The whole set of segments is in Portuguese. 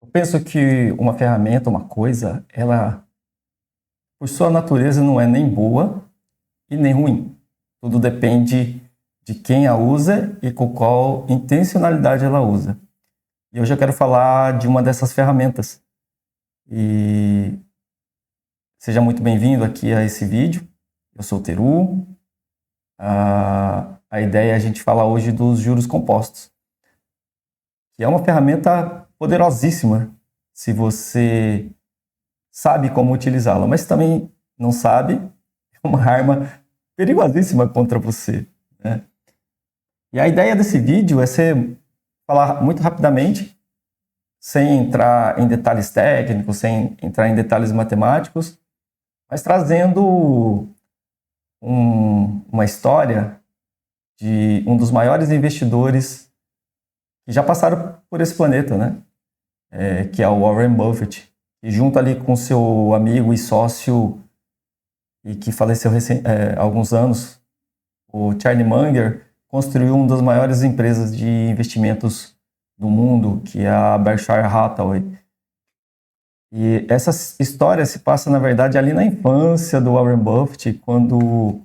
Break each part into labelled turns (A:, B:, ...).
A: Eu penso que uma ferramenta, uma coisa, ela, por sua natureza, não é nem boa e nem ruim. Tudo depende de quem a usa e com qual intencionalidade ela usa. E hoje eu quero falar de uma dessas ferramentas. E seja muito bem-vindo aqui a esse vídeo. Eu sou o Teru. A ideia é a gente falar hoje dos juros compostos, que é uma ferramenta poderosíssima se você sabe como utilizá-la, mas também não sabe, é uma arma perigosíssima contra você, né? E a ideia desse vídeo é falar muito rapidamente, sem entrar em detalhes técnicos, sem entrar em detalhes matemáticos, mas trazendo uma história de um dos maiores investidores que já passaram por esse planeta, né? Que é o Warren Buffett, e junto ali com seu amigo e sócio, e que faleceu há alguns anos, o Charlie Munger, construiu uma das maiores empresas de investimentos do mundo, que é a Berkshire Hathaway. E essa história se passa, na verdade, ali na infância do Warren Buffett, quando,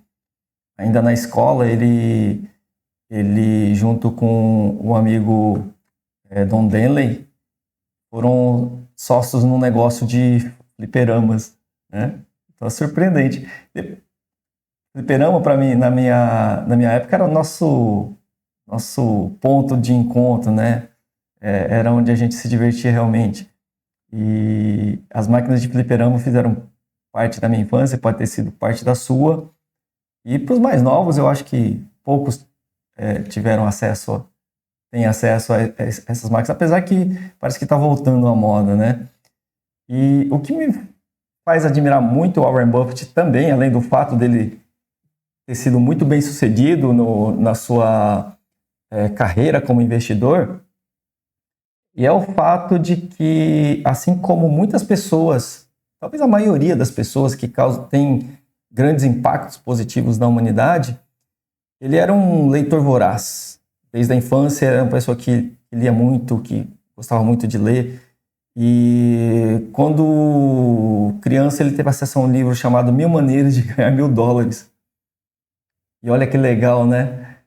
A: ainda na escola, ele junto com um amigo, Don Denley, foram sócios num negócio de fliperamas, né? Então é surpreendente. Fliperama, para mim, na minha época, era o nosso ponto de encontro, né? Era onde a gente se divertia realmente. E as máquinas de fliperama fizeram parte da minha infância, pode ter sido parte da sua. E para os mais novos, eu acho que poucos têm acesso a essas máquinas, apesar que parece que está voltando à moda, né? E o que me faz admirar muito o Warren Buffett também, além do fato dele ter sido muito bem sucedido na sua carreira como investidor, e é o fato de que, assim como muitas pessoas, talvez a maioria das pessoas que têm grandes impactos positivos na humanidade, ele era um leitor voraz. Desde a infância, era uma pessoa que lia muito, que gostava muito de ler. E quando criança, ele teve acesso a um livro chamado 1000 Maneiras de Ganhar $1000. E olha que legal, né?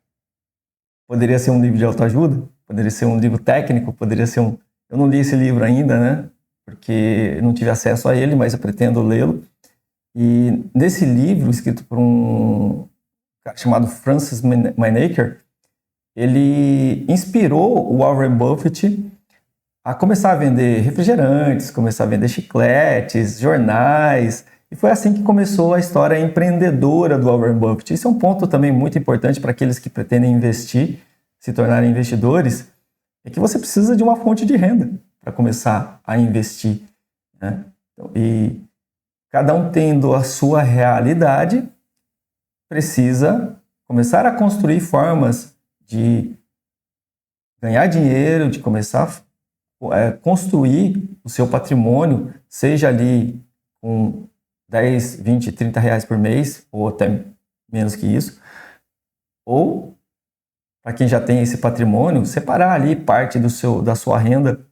A: Poderia ser um livro de autoajuda, poderia ser um livro técnico, poderia ser um... Eu não li esse livro ainda, né? Porque não tive acesso a ele, mas eu pretendo lê-lo. E nesse livro, escrito por um cara chamado Francis Meinaker, ele inspirou o Warren Buffett a começar a vender refrigerantes, começar a vender chicletes, jornais, e foi assim que começou a história empreendedora do Warren Buffett. Isso é um ponto também muito importante para aqueles que pretendem investir, se tornarem investidores, é que você precisa de uma fonte de renda para começar a investir, né? E cada um tendo a sua realidade, precisa começar a construir formas de ganhar dinheiro, de começar a construir o seu patrimônio, seja ali com 10, 20, 30 reais por mês, ou até menos que isso, ou, para quem já tem esse patrimônio, separar ali parte da sua renda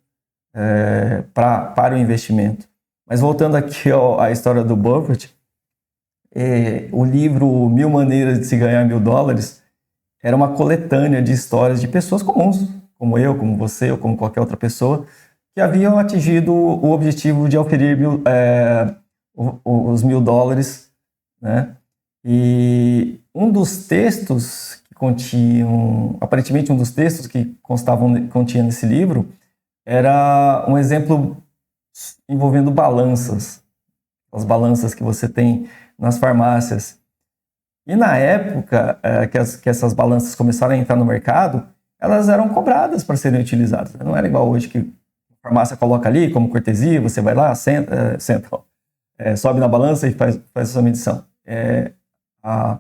A: para o investimento. Mas voltando aqui à história do Buffett, o livro 1000 Maneiras de se Ganhar $1000 era uma coletânea de histórias de pessoas comuns, como eu, como você, ou como qualquer outra pessoa, que haviam atingido o objetivo de oferir os $1000, né? E um dos textos que continham, aparentemente um dos textos que continha nesse livro, era um exemplo envolvendo balanças, as balanças que você tem nas farmácias. E na época que essas balanças começaram a entrar no mercado, elas eram cobradas para serem utilizadas. Não era igual hoje que a farmácia coloca ali como cortesia, você vai lá, sobe na balança e faz a sua medição. A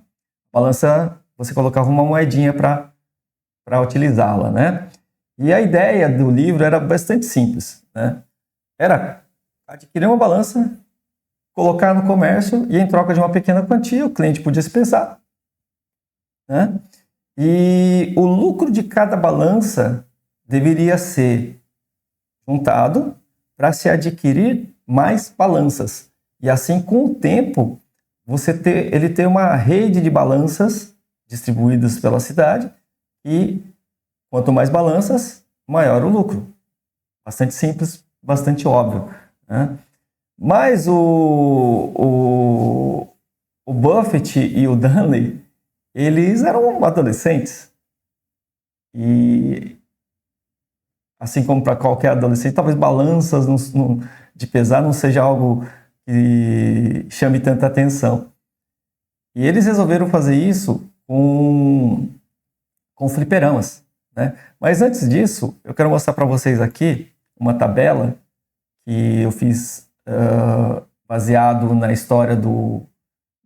A: balança, você colocava uma moedinha para utilizá-la, né? E a ideia do livro era bastante simples, né? Era adquirir uma balança, colocar no comércio e, em troca de uma pequena quantia, o cliente podia se pesar, né? E o lucro de cada balança deveria ser juntado para se adquirir mais balanças. E assim, com o tempo, ele ter uma rede de balanças distribuídas pela cidade e quanto mais balanças, maior o lucro. Bastante simples, bastante óbvio, né? Mas o Buffett e o Dunley, eles eram adolescentes. E assim como para qualquer adolescente, talvez balanças de pesar não seja algo que chame tanta atenção. E eles resolveram fazer isso com fliperamas, né? Mas antes disso, eu quero mostrar para vocês aqui uma tabela que eu fiz baseado na história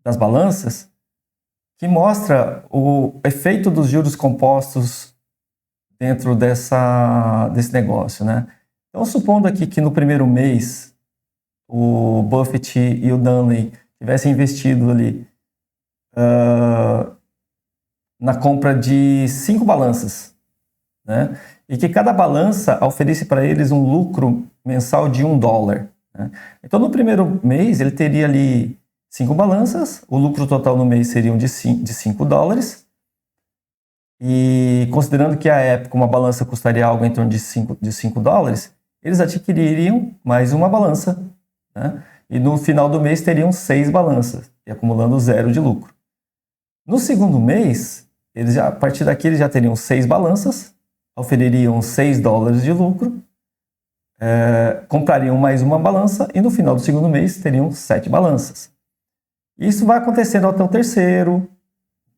A: das balanças, que mostra o efeito dos juros compostos dentro desse negócio, né? Então, supondo aqui que no primeiro mês o Buffett e o Dunley tivessem investido ali na compra de 5 balanças, né? E que cada balança oferece para eles um lucro mensal de $1. Né? Então, no primeiro mês, ele teria ali 5 balanças, o lucro total no mês seria de $5. E considerando que à época uma balança custaria algo em torno de $5, eles adquiririam mais uma balança, né? E no final do mês teriam 6 balanças, e acumulando 0 de lucro. No segundo mês, a partir daqui eles já teriam 6 balanças, ofeririam $6 de lucro, comprariam mais uma balança e no final do segundo mês teriam 7 balanças. Isso vai acontecendo até o terceiro,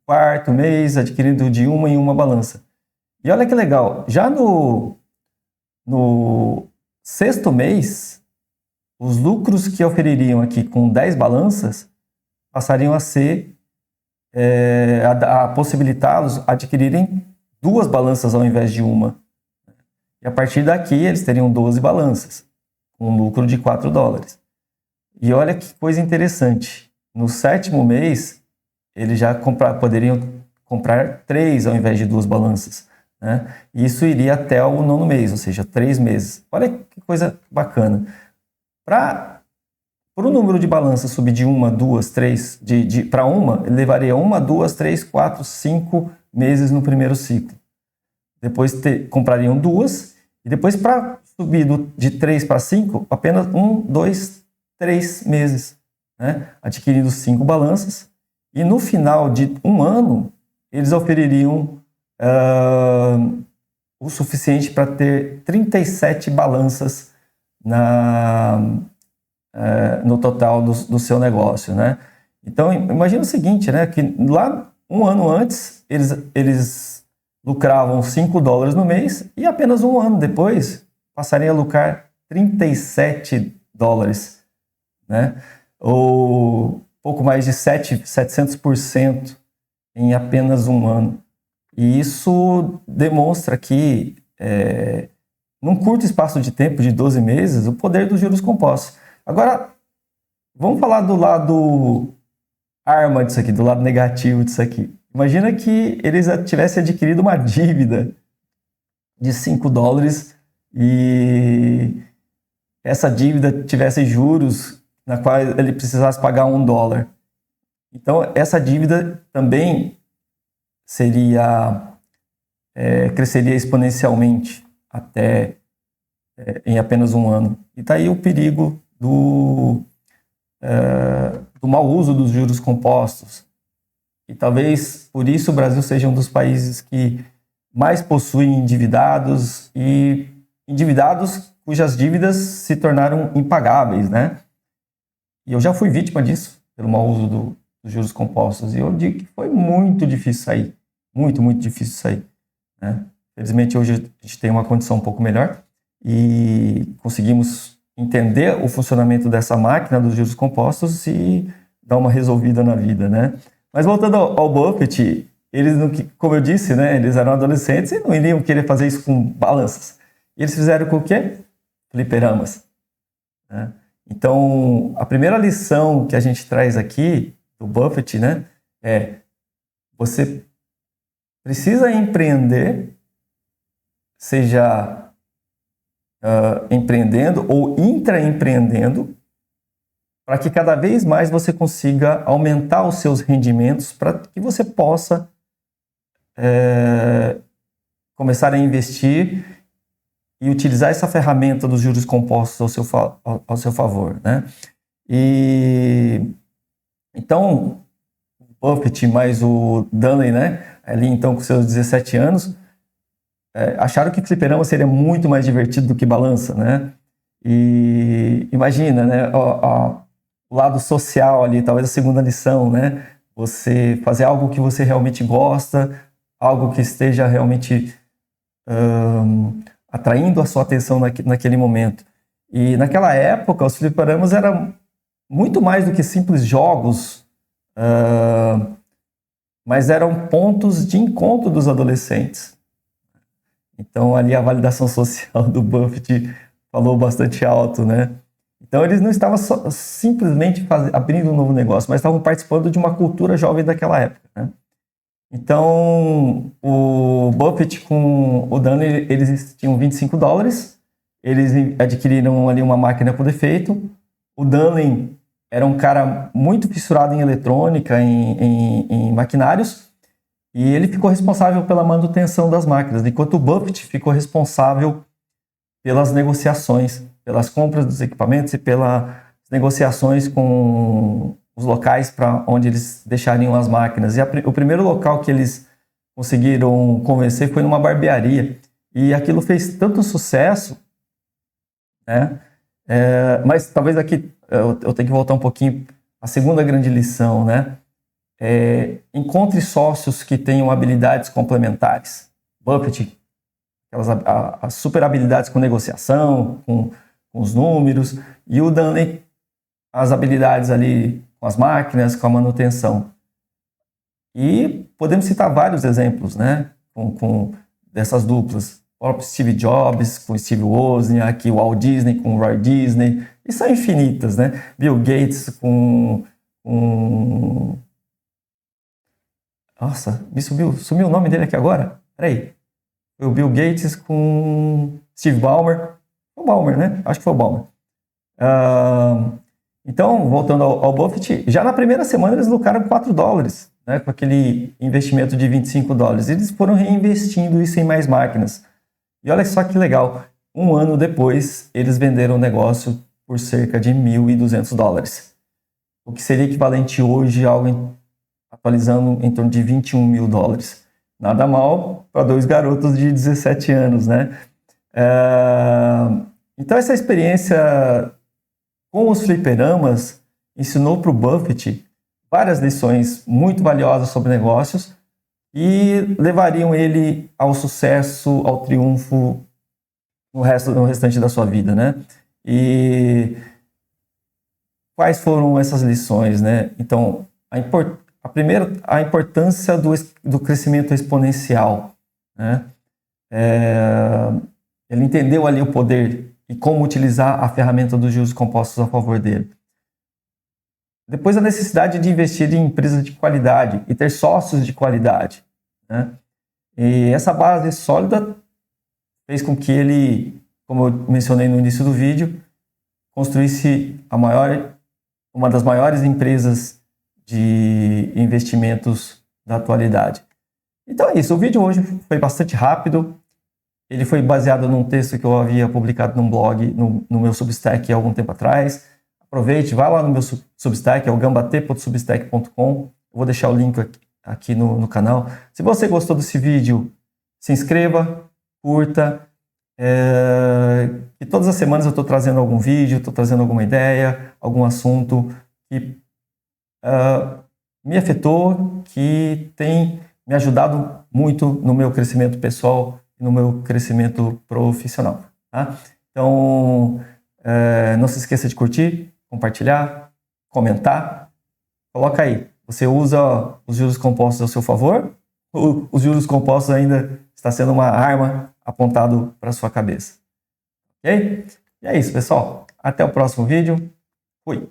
A: quarto mês, adquirindo de uma em uma balança. E olha que legal, já no sexto mês, os lucros que ofeririam aqui com 10 balanças passariam a ser a possibilitá-los adquirirem 2 balanças ao invés de uma. E a partir daqui eles teriam 12 balanças, com um lucro de $4. E olha que coisa interessante, no sétimo mês eles já poderiam comprar 3 ao invés de 2 balanças, né? E isso iria até o nono mês, ou seja, 3 meses. Olha que coisa bacana. Para o número de balanças subir de 1, 2, 3, para uma, ele levaria 1, 2, 3, 4, 5 meses no primeiro ciclo. Depois comprariam 2, e depois para subir de 3 para 5, apenas 1, 2, 3 meses, né? Adquirindo 5 balanças. E no final de um ano, eles ofeririam o suficiente para ter 37 balanças no total do seu negócio, né? Então, imagina o seguinte, né? Que lá, um ano antes, eles lucravam $5 no mês e apenas um ano depois passariam a lucrar $37, né? Ou pouco mais de 700% em apenas um ano. E isso demonstra que, num curto espaço de tempo de 12 meses, o poder dos juros compostos. Agora, vamos falar do lado arma disso aqui, do lado negativo disso aqui. Imagina que eles tivessem adquirido uma dívida de $5 e essa dívida tivesse juros na qual ele precisasse pagar $1. Então, essa dívida também cresceria exponencialmente até em apenas um ano. E está aí o perigo do mau uso dos juros compostos. E talvez por isso o Brasil seja um dos países que mais possuem endividados e endividados cujas dívidas se tornaram impagáveis, né? E eu já fui vítima disso, pelo mau uso dos juros compostos. E eu digo que foi muito difícil sair. Muito, muito difícil sair, né? Felizmente hoje a gente tem uma condição um pouco melhor e conseguimos entender o funcionamento dessa máquina dos juros compostos e dar uma resolvida na vida, né? Mas voltando ao Buffett, eles, como eu disse, né, eles eram adolescentes e não iriam querer fazer isso com balanças. E eles fizeram com o quê? Fliperamas, né? Então, a primeira lição que a gente traz aqui do Buffett, né, você precisa empreender, seja empreendendo ou intraempreendendo, para que cada vez mais você consiga aumentar os seus rendimentos, para que você possa começar a investir e utilizar essa ferramenta dos juros compostos ao seu favor, né? E então, o Buffett mais o Dunley, né, ali então com seus 17 anos, acharam que fliperama seria muito mais divertido do que balança, né? E imagina, né, o lado social ali, talvez a segunda lição, né? Você fazer algo que você realmente gosta, algo que esteja realmente atraindo a sua atenção naquele momento. E naquela época, os fliperamas eram muito mais do que simples jogos, mas eram pontos de encontro dos adolescentes. Então, ali a validação social do Buffett falou bastante alto, né? Então, eles não estavam simplesmente abrindo um novo negócio, mas estavam participando de uma cultura jovem daquela época, né? Então, o Buffett com o Dunley, eles tinham $25, eles adquiriram ali uma máquina por defeito. O Dunley era um cara muito fissurado em eletrônica, em maquinários, e ele ficou responsável pela manutenção das máquinas, enquanto o Buffett ficou responsável pelas negociações, pelas compras dos equipamentos e pelas negociações com os locais para onde eles deixariam as máquinas. E o primeiro local que eles conseguiram convencer foi numa barbearia. E aquilo fez tanto sucesso, né? Mas talvez aqui eu tenho que voltar um pouquinho. A segunda grande lição, né? Encontre sócios que tenham habilidades complementares. Buffett, as super habilidades com negociação, com os números, e o Dunley, as habilidades ali com as máquinas, com a manutenção. E podemos citar vários exemplos, né, com dessas duplas. O próprio Steve Jobs com Steve Wozniak, o Walt Disney com o Roy Disney, e são infinitas, né? Bill Gates com Nossa, sumiu o nome dele aqui agora? Peraí. Foi o Bill Gates com Steve Ballmer. Foi o Ballmer, né? Acho que foi o Ballmer. Então, voltando ao Buffett, já na primeira semana eles lucraram $4, né, com aquele investimento de $25. Eles foram reinvestindo isso em mais máquinas. E olha só que legal, um ano depois eles venderam o negócio por cerca de $1.200, o que seria equivalente hoje a algo atualizando em torno de $21 mil. Nada mal para dois garotos de 17 anos, né? Então essa experiência com os fliperamas ensinou para o Buffett várias lições muito valiosas sobre negócios e levariam ele ao sucesso, ao triunfo no restante da sua vida, né? E quais foram essas lições, né? Então, a primeira, a importância do crescimento exponencial, né? Ele entendeu ali o poder e como utilizar a ferramenta dos juros compostos a favor dele. Depois, a necessidade de investir em empresas de qualidade e ter sócios de qualidade, né? E essa base sólida fez com que ele, como eu mencionei no início do vídeo, construísse uma das maiores empresas de investimentos da atualidade. Então é isso, o vídeo hoje foi bastante rápido. Ele foi baseado num texto que eu havia publicado num blog, no meu Substack há algum tempo atrás. Aproveite, vá lá no meu Substack, é o gambate.substack.com. Eu vou deixar o link aqui no canal. Se você gostou desse vídeo, se inscreva, curta. E todas as semanas eu estou trazendo algum vídeo, estou trazendo alguma ideia, algum assunto que me afetou, que tem me ajudado muito no meu crescimento pessoal e no meu crescimento profissional, tá? Então, não se esqueça de curtir, compartilhar, comentar. Coloca aí, você usa os juros compostos ao seu favor? Ou os juros compostos ainda está sendo uma arma apontado para a sua cabeça? Ok? E é isso, pessoal. Até o próximo vídeo. Fui!